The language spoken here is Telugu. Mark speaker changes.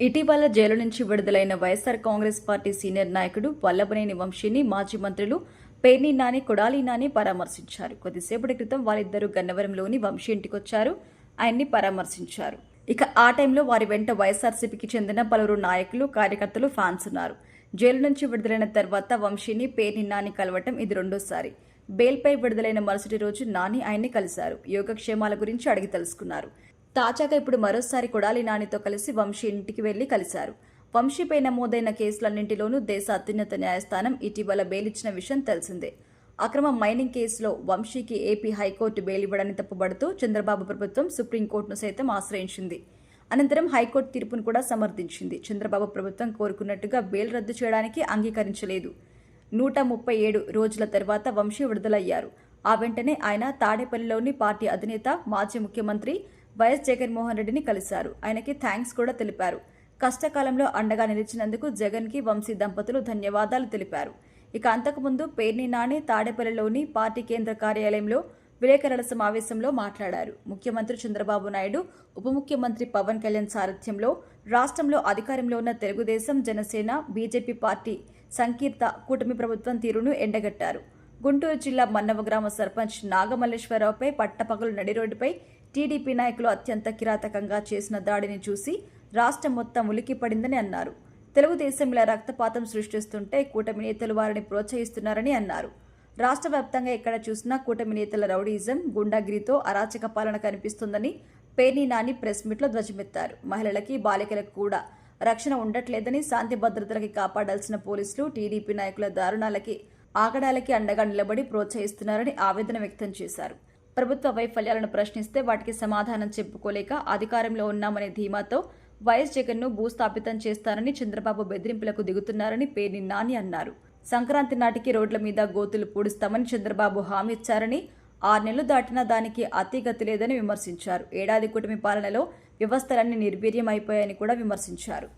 Speaker 1: ఇటీవల జైలు నుంచి విడుదలైన వైఎస్సార్ కాంగ్రెస్ పార్టీ సీనియర్ నాయకుడు వల్లభనేని వంశీని మాజీ మంత్రులు పేర్ని నాని, కొడాలి నాని పరామర్శించారు. కొద్దిసేపటి క్రితం వారిద్దరూ గన్నవరంలోని వంశీ ఇంటికొచ్చారు. ఆయన్ని పరామర్శించారు. ఇక ఆ టైంలో వారి వెంట వైఎస్సార్సీపీకి చెందిన పలువురు నాయకులు, కార్యకర్తలు, ఫ్యాన్స్ ఉన్నారు. జైలు నుంచి విడుదలైన తర్వాత వంశీని పేర్ని నాని కలవటం ఇది రెండోసారి. బెయిల్పై విడుదలైన మరుసటి రోజు నాని ఆయన్ని కలిశారు. యోగక్షేమాల గురించి అడిగి తెలుసుకున్నారు. తాజాగా ఇప్పుడు మరోసారి కొడాలి నానితో కలిసి వంశీ ఇంటికి వెళ్లి కలిశారు. వంశీపై నమోదైన కేసులన్నింటిలోనూ దేశ అత్యున్నత న్యాయస్థానం ఇటీవల బెయిల్ ఇచ్చిన విషయం తెలిసిందే. అక్రమ మైనింగ్ కేసులో వంశీకి ఏపీ హైకోర్టు బెయిల్ ఇవ్వడాన్ని తప్పుబడుతూ చంద్రబాబు ప్రభుత్వం సుప్రీంకోర్టును సైతం ఆశ్రయించింది. అనంతరం హైకోర్టు తీర్పును కూడా సమర్థించింది. చంద్రబాబు ప్రభుత్వం కోరుకున్నట్టుగా బెయిల్ రద్దు చేయడానికి అంగీకరించలేదు. 137 రోజుల తర్వాత వంశీ విడుదలయ్యారు. ఆ వెంటనే ఆయన తాడేపల్లిలోని పార్టీ అధినేత, మాజీ ముఖ్యమంత్రి వైఎస్ జగన్మోహన్ రెడ్డిని కలిశారు. ఆయనకి థ్యాంక్స్ కూడా తెలిపారు. కష్టకాలంలో అండగా నిలిచినందుకు జగన్కి వంశీ దంపతులు ధన్యవాదాలు తెలిపారు. ఇక అంతకుముందు పేర్ని నాని తాడేపల్లిలోని పార్టీ కేంద్ర కార్యాలయంలో విలేకరుల సమావేశంలో మాట్లాడారు. ముఖ్యమంత్రి చంద్రబాబు నాయుడు, ఉప ముఖ్యమంత్రి పవన్ కళ్యాణ్ సారథ్యంలో రాష్ట్రంలో అధికారంలో ఉన్న తెలుగుదేశం, జనసేన, బీజేపీ పార్టీ సంకీర్త కూటమి ప్రభుత్వం తీరును ఎండగట్టారు. గుంటూరు జిల్లా మన్నవ గ్రామ సర్పంచ్ నాగమల్లేశ్వరరావుపై పట్టపగలు నడి రోడ్డుపై టీడీపీ నాయకులు అత్యంత కిరాతకంగా చేసిన దాడిని చూసి రాష్ట్రం మొత్తం ఉలిక్కిపడిందని అన్నారు. తెలుగుదేశంలో రక్తపాతం సృష్టిస్తుంటే కూటమి నేతలు వారిని ప్రోత్సహిస్తున్నారని అన్నారు. రాష్ట్ర వ్యాప్తంగా ఎక్కడ చూసినా కూటమి నేతల రౌడీజం, గుండాగిరితో అరాచక పాలన కనిపిస్తుందని పేర్ని నాని ప్రెస్ మీట్లో ధ్వజమెత్తారు. మహిళలకి, బాలికలకు కూడా రక్షణ ఉండట్లేదని, శాంతి భద్రతలకి కాపాడాల్సిన పోలీసులు టీడీపీ నాయకుల దారుణాలకి, ఆగడాలకి అండగా నిలబడి ప్రోత్సహిస్తున్నారని ఆవేదన వ్యక్తం చేశారు. ప్రభుత్వ వైఫల్యాలను ప్రశ్నిస్తే వాటికి సమాధానం చెప్పుకోలేక అధికారంలో ఉన్నామనే ధీమాతో వైఎస్ జగన్ను భూస్థాపితం చేస్తారని చంద్రబాబు బెదిరింపులకు దిగుతున్నారని పేర్ని నాని అన్నారు. సంక్రాంతి నాటికి రోడ్ల మీద గోతులు పూడుస్తామని చంద్రబాబు హామీ ఇచ్చారని, 6 నెలలు దాటినా దానికి అతిగతి లేదని విమర్శించారు. ఏడాది కూటమి పాలనలో వ్యవస్థలన్నీ నిర్వీర్యం అయిపోయాయని కూడా విమర్శించారు.